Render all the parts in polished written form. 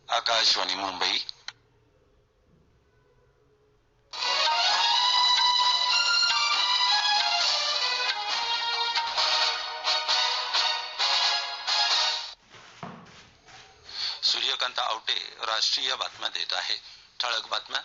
आकाशवाणी मुंबई. सूर्यकांत आवटे राष्ट्रीय बातम्या देत आहे. ठळक बातम्या.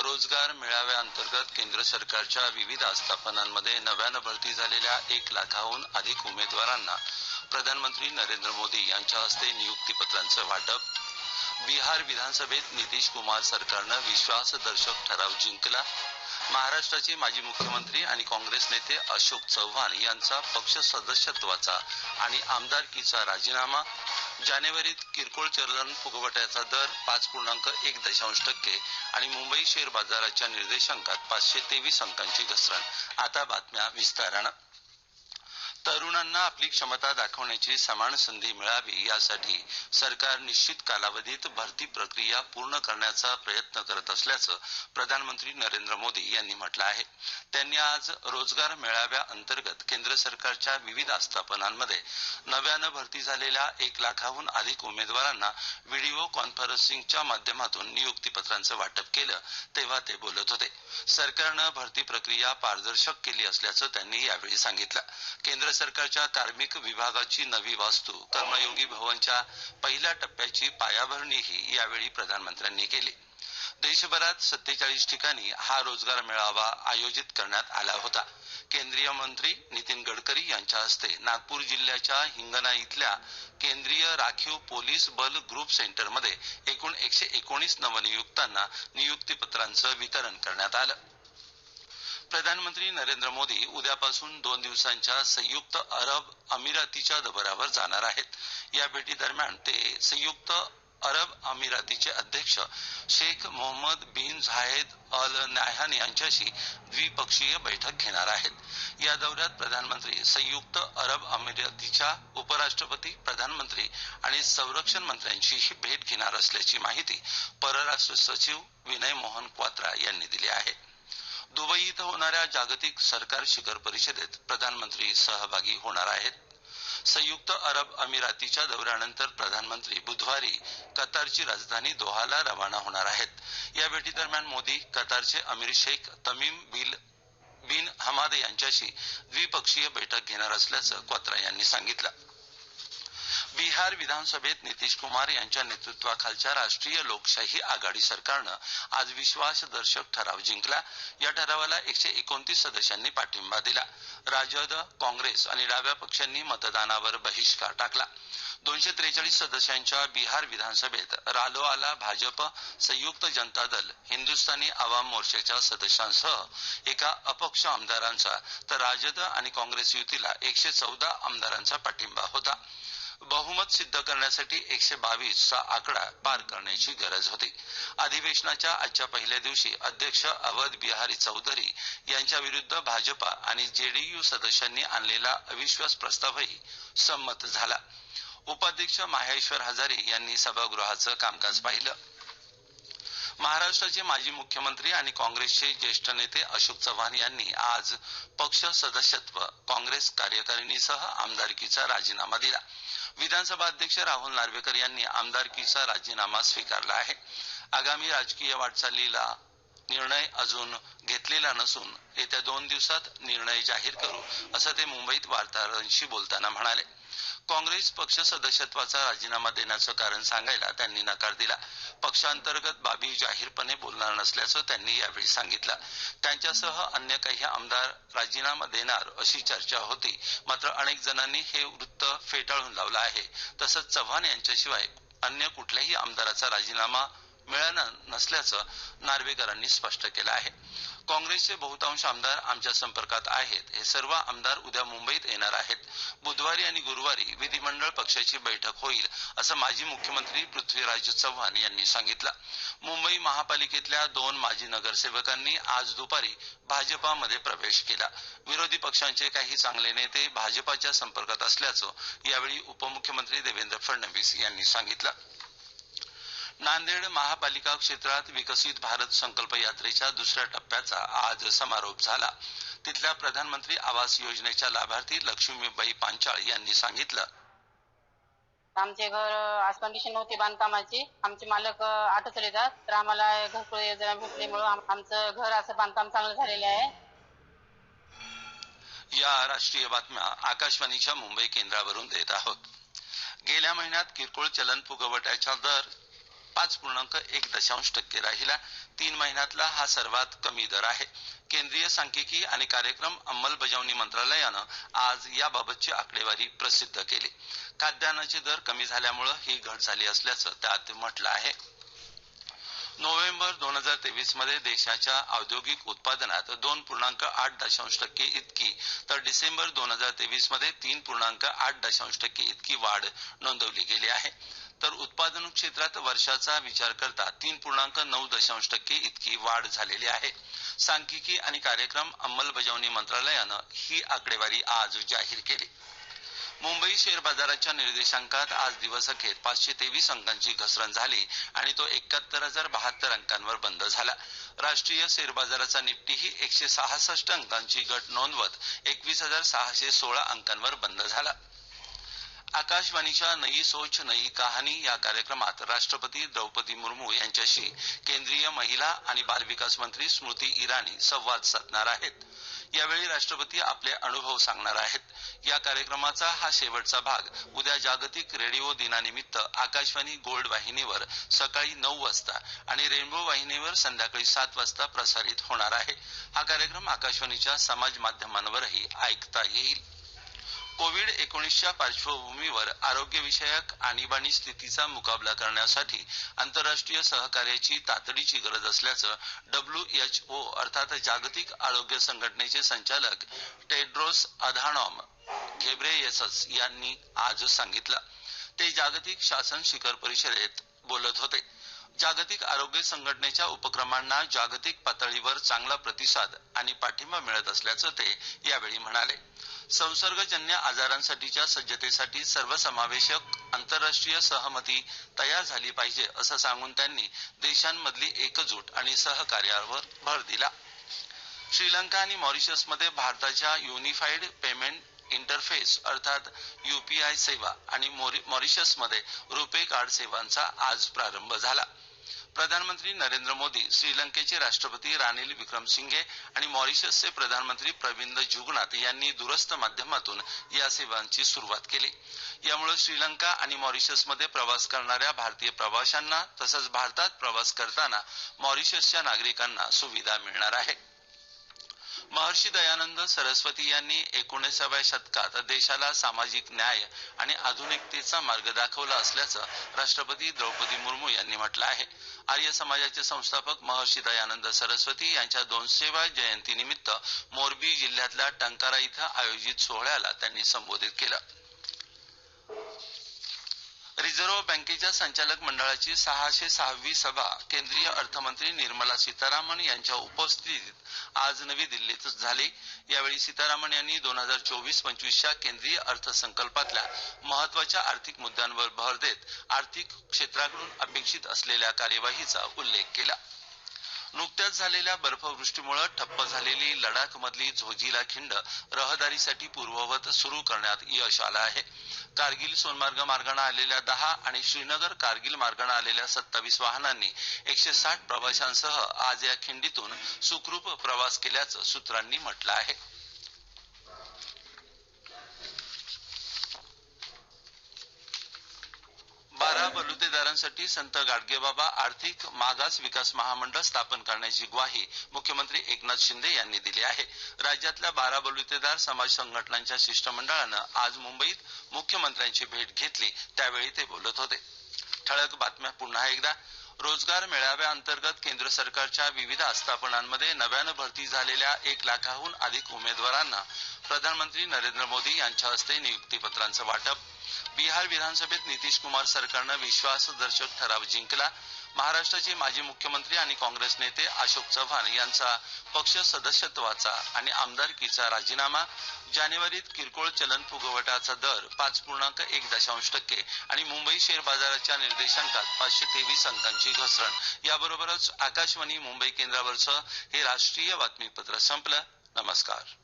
रोजगार मेळाव्याअंतर्गत केंद्र सरकारच्या विविध आस्थापनांमध्ये नव्यानं भरती झालेल्या 1 लाखाहून अधिक उमेदवारांना प्रधानमंत्री नरेंद्र मोदी यांच्या हस्ते नियुक्तीपत्रांचं वाटप. बिहार विधानसभेत नितीश कुमार सरकारनं विश्वासदर्शक ठराव जिंकला. महाराष्ट्राचे माजी मुख्यमंत्री आणि काँग्रेस नेते अशोक चव्हाण यांचा पक्ष सदस्यत्वाचा आणि आमदारकीचा राजीनामा. जानेवारीत किरकोळ चलन फुगवट्याचा दर 5.1% आणि मुंबई शेअर बाजाराच्या निर्देशांकात 523 अंकांची घसरण. आता बातम्या विस्तारानं. तरुणांना आपली क्षमता दाखवण्याची समान संधी मिळावी यासाठी सरकार निश्चित कालावधीत भरती प्रक्रिया पूर्ण करण्याचा प्रयत्न करत असल्याचं प्रधानमंत्री नरेंद्र मोदी यांनी म्हटलं आहे. त्यांनी आज रोजगार मेळाव्याअंतर्गत केंद्र सरकारच्या विविध आस्थापनांमध्ये नव्यानं भरती झालेल्या 1 लाखाहून अधिक उमेदवारांना व्हिडिओ कॉन्फरन्सिंगच्या माध्यमातून नियुक्तीपत्रांचं वाटप केलं तेव्हा ते बोलत होते. सरकारनं भरती प्रक्रिया पारदर्शक केली असल्याचं त्यांनी यावेळी सांगितलं. केंद्र सरकारच्या कार्मिक विभागाची नवी वास्तू कर्मयोगी भवनच्या पहिल्या टप्प्याची पायाभरणीही यावेळी प्रधानमंत्र्यांनी केली. देशभरात 47 ठिकाणी हा रोजगार मेळावा आयोजित करण्यात आला होता. केंद्रीय मंत्री नितीन गडकरी यांच्या हस्ते नागपूर जिल्ह्याच्या हिंगणा इथल्या केंद्रीय राखीव पोलीस बल ग्रुप सेंटरमध्ये एकूण 119 नवनियुक्तांना नियुक्तीपत्रांचं वितरण करण्यात आलं. प्रधानमंत्री नरेंद्र मोदी उद्यापासून 2 दिवसांच्या संयुक्त अरब अमिरातीच्या दौऱ्यावर जाणार आहेत. या भेटीदरम्यान ते संयुक्त अरब अमिरातीचे अध्यक्ष शेख मोहम्मद बिन झायेद अल नाह्यान यांच्याशी द्विपक्षीय बैठक घेणार आहेत. या दौऱ्यात प्रधानमंत्री संयुक्त अरब अमिरातीच्या उपराष्ट्रपती, प्रधानमंत्री आणि संरक्षण मंत्र्यांचीही भेट घेणार असल्याची माहिती परराष्ट्र सचिव विनय मोहन क्वात्रा यांनी दिली आहे. दुबई इथं होणाऱ्या जागतिक सरकार शिखर परिषदेत प्रधानमंत्री सहभागी होणार आहेत. संयुक्त अरब अमिरातीच्या दौऱ्यानंतर प्रधानमंत्री बुधवारी कतारची राजधानी दोहाला रवाना होणार आहेत. या भेटीदरम्यान मोदी कतारचे अमीर शेख तमीम बिन हमाद यांच्याशी द्विपक्षीय बैठक घेणार असल्याचं क्वात्रा यांनी सांगितलं. बिहार विधानसभेत नितीश कुमार यांच्या नेतृत्वाखालच्या राष्ट्रीय लोकशाही आघाडी सरकारनं आज विश्वासदर्शक ठराव जिंकला. या ठरावाला 129 सदस्यांनी पाठिंबा दिला. राजद, काँग्रेस आणि डाव्या पक्षांनी मतदानावर बहिष्कार टाकला. 243 सदस्यांच्या बिहार विधानसभेत रालोआला भाजप, संयुक्त जनता दल, हिंदुस्थानी आवाम मोर्चाच्या सदस्यांसह एका अपक्ष आमदारांचा तर राजद आणि काँग्रेस युतीला 114 आमदारांचा पाठिंबा होता. बहुमत सिद्ध करण्यासाठी 122चा आकडा पार करण्याची गरज होती. अधिवेशनाच्या आजच्या पहिल्या दिवशी अध्यक्ष अवध बिहारी चौधरी यांच्या विरुद्ध भाजपा आणि जेडीयू सदस्यांनी आणलेला अविश्वास प्रस्तावही संमत झाला. उपाध्यक्ष माहेश्वर हजारे यांनी सभागृहाचं कामकाज पाहिलं. महाराष्ट्राचे माजी मुख्यमंत्री आणि काँग्रेसचे ज्येष्ठ नेते अशोक चव्हाण यांनी आज पक्ष सदस्यत्व, काँग्रेस कार्यकारिणीसह आमदारकीचा राजीनामा दिला. विधानसभा अध्यक्ष राहुल नार्वेकर यांनी आमदारकीचा राजीनामा स्वीकारला आहे. आगामी राजकीय वाटचालीला निर्णय अजून घेतलेला नसून येत्या 2 दिवसात निर्णय जाहीर करू, असं ते मुंबईत वार्ताहरांशी बोलताना म्हणाले. काँग्रेस पक्ष सदस्यत्वाचा राजीनामा देण्याचं कारण सांगायला त्यांनी नकार दिला. पक्षांतर्गत बाबी जाहीरपणे बोलणार नसल्याचं त्यांनी यावेळी सांगितलं. त्यांच्यासह अन्य काही आमदार राजीनामा देणार अशी चर्चा होती. मात्र अनेक जणांनी हे वृत्त फेटाळून लावलं आहे. तसंच चव्हाण यांच्याशिवाय अन्य कुठल्याही आमदाराचा राजीनामा मिळणार नसल्याचं नार्वेकरांनी स्पष्ट केलं आहे. काँग्रेसचे बहुतांश आमदार आमच्या संपर्कात आहेत. हे सर्व आमदार उद्या मुंबईत येणार आहेत. बुधवारी आणि गुरुवारी विधिमंडळ पक्षाची बैठक होईल, असं माजी मुख्यमंत्री पृथ्वीराज चव्हाण यांनी सांगितलं. मुंबई महापालिकेतल्या 2 माजी नगरसेवकांनी आज दुपारी भाजपामध्ये प्रवेश केला. विरोधी पक्षांचे काही चांगले नेते भाजपाच्या संपर्कात असल्याचं यावेळी उपमुख्यमंत्री देवेंद्र फडणवीस यांनी सांगितलं. नांदेड महापालिका क्षेत्रात विकसित भारत संकल्प यात्रेच्या दुसऱ्या टप्प्याचा आज समारोप झाला. तिथल्या प्रधानमंत्री आवास योजनेच्या लाभार्थी लक्ष्मीबाई पांचाळ यांनी सांगितलं, आमचे घर आज कंडिशन नव्हती बांधकामाची. आमचे मालक ऑटो चालवतात, तर आम्हाला घरकुल योजना भेटल्यामुळे आमचं घर असं बांधकाम चांगलं झालेलं आहे. या राष्ट्रीय बातम्या आकाशवाणीच्या मुंबई केंद्रावरून देत आहोत. गेल्या महिन्यात किरकोळ चलन फुगवट्याचा दर 5.1% राहिला. 3 महिन्यातला हा सर्वात कमी दर आहे. केंद्रीय सांख्यिकी आणि कार्यक्रम अंमलबजावणी मंत्रालयानं आज याबाबतची आकडेवारी प्रसिद्ध केली. खाद्यान्नाचे दर कमी झाल्यामुळे ही घट झाली असल्याचं त्यात म्हटलं आहे. नोव्हेंबर 2023 मध्ये देशाच्या औद्योगिक उत्पादनात 2.8% इतकी, तर डिसेंबर 2023 मध्ये 3.8% इतकी वाढ नोंदवली गेली आहे. तर उत्पादन क्षेत्रात वर्षाचा विचार करता 3.9% इतकी वाढ झालेली आहे. सांख्यिकी आणि कार्यक्रम अंमलबजावणी मंत्रालयानं ही आकडेवारी आज जाहीर केली. मुंबई शेअर बाजाराच्या निर्देशांकात आज दिवसअखेर 523 अंकांची घसरण झाली आणि तो 71,072 अंकांवर बंद झाला. राष्ट्रीय शेअर बाजाराचा निफ्टीही 166 अंकांची घट नोंदवत 21,616 अंकांवर बंद झाला. आकाशवाणीच्या नई सोच नई कहाणी या कार्यक्रमात राष्ट्रपती द्रौपदी मुर्मू यांच्याशी केंद्रीय महिला आणि बालविकास मंत्री स्मृती इराणी संवाद साधणार आहेत. यावेळी राष्ट्रपती आपले अनुभव सांगणार आहेत. या कार्यक्रमाचा हा शेवटचा भाग उद्या जागतिक रेडिओ दिनानिमित्त आकाशवाणी गोल्ड वाहिनीवर सकाळी 9 वाजता आणि रेनबो वाहिनीवर संध्याकाळी 7 वाजता प्रसारित होणार आहे. हा कार्यक्रम आकाशवाणीच्या समाज माध्यमांवरही ऐकता येईल. कोविड-19च्या पार्श्वभूमीवर आरोग्यविषयक आणीबाणी स्थितीचा मुकाबला करण्यासाठी आंतरराष्ट्रीय सहकार्याची तातडीची गरज असल्याचं WHO अर्थात जागतिक आरोग्य संघटनेचे संचालक टेड्रोस अधानॉम घेब्रेयेसस यांनी आज सांगितलं. ते जागतिक शासन शिखर परिषदेत बोलत होते. जागतिक आरोग्य संघटनेच्या उपक्रमांना जागतिक पातळीवर चांगला प्रतिसाद आणि पाठिंबा मिळत असल्याचं ते यावेळी म्हणाले. संसर्गजन्य आजारांसाठीच्या सज्जतेसाठी सर्वसमावेशक आंतरराष्ट्रीय सहमती तयार झाली पाहिजे असं सांगून त्यांनी देशांमधली एकजूट आणि सहकार्यावर भर दिला. श्रीलंका आणि मॉरिशसमध्ये भारताच्या युनिफाईड पेमेंट इंटरफेस अर्थात UPI सेवा आणि मॉरिशसमध्ये रुपे कार्ड सेवांचा आज प्रारंभ झाला. प्रधानमंत्री नरेंद्र मोदी, श्रीलंकेचे राष्ट्रपती रानिल विक्रमसिंघे आणि मॉरिशसचे प्रधानमंत्री प्रविंद जुगनाथ यांनी दूरस्थ माध्यमातून या सेवांची सुरुवात केली. यामुळे श्रीलंका आणि मॉरिशसमध्ये प्रवास करणाऱ्या भारतीय प्रवाशांना तसंच भारतात प्रवास करताना मॉरिशसच्या नागरिकांना सुविधा मिळणार आहे. महर्षी दयानंद सरस्वती यांनी 19व्या शतकात देशाला सामाजिक न्याय आणि आधुनिकतेचा मार्ग दाखवला असल्याचं राष्ट्रपती द्रौपदी मुर्मू यांनी म्हटलं आहे. आर्य समाजाचे संस्थापक महर्षी दयानंद सरस्वती यांच्या 200व्या जयंतीनिमित्त मोरबी जिल्ह्यातल्या टंकारा इथं आयोजित सोहळ्याला त्यांनी संबोधित केलं. रिझर्व्ह बँकेच्या संचालक मंडळाची 606वी सभा केंद्रीय अर्थमंत्री निर्मला सीतारामन यांच्या उपस्थितीत आज नवी दिल्लीत झाली. यावेळी सीतारामन यांनी 2024-25च्या केंद्रीय अर्थसंकल्पातल्या महत्वाच्या आर्थिक मुद्द्यांवर भर देत आर्थिक क्षेत्राकडून अपेक्षित असलेल्या कार्यवाहीचा उल्लेख केला. नुकत्याच झालेल्या बर्फवृष्टीमुळे ठप्प झालेली लडाख मधली झोजिला खिंड रहदारीसाठी पूर्ववत सुरू करण्यात यश आलं आहे. कारगिल सोनमार्ग मार्गाने आलेल्या 10 आणि श्रीनगर कारगिल मार्गाने आलेल्या 27 वाहनांनी 160 प्रवाशांसह आज या खिंडीतून सुखरूप प्रवास केल्याचं सूत्रांनी म्हटलं आहे. बारा बलुतेदारांसाठी संत गाडगेबाबा आर्थिक मागास विकास महामंडळ स्थापन करण्याची ग्वाही मुख्यमंत्री एकनाथ शिंदे यांनी दिली आहे. राज्यातल्या 12 बलुतेदार समाज संघटनांच्या शिष्टमंडळानं आज मुंबईत मुख्यमंत्र्यांची भेट घेतली. त्यावेळी ते बोलत होते. ठळक बातम्या पुन्हा एकदा. रोजगार मेळाव्याअंतर्गत केंद्र सरकारच्या विविध आस्थापनांमध्ये नव्यानं भरती झालेल्या 1 लाखाहून अधिक उमेदवारांना प्रधानमंत्री नरेंद्र मोदी यांच्या हस्ते नियुक्तीपत्रांचं वाटप. बिहार विधानसभेत नितीश कुमार सरकारनं विश्वासदर्शक ठराव जिंकला. महाराष्ट्राचे माजी मुख्यमंत्री आणि काँग्रेस नेते अशोक चव्हाण यांचा पक्ष सदस्यत्वाचा आणि आमदारकीचा राजीनामा. जानेवारीत किरकोळ चलन फुगवट्याचा दर 5.1% आणि मुंबई शेअर बाजाराच्या निर्देशांकात 523 अंकांची घसरण. याबरोबरच आकाशवाणी मुंबई केंद्रावरचं हे राष्ट्रीय बातमीपत्र संपलं. नमस्कार.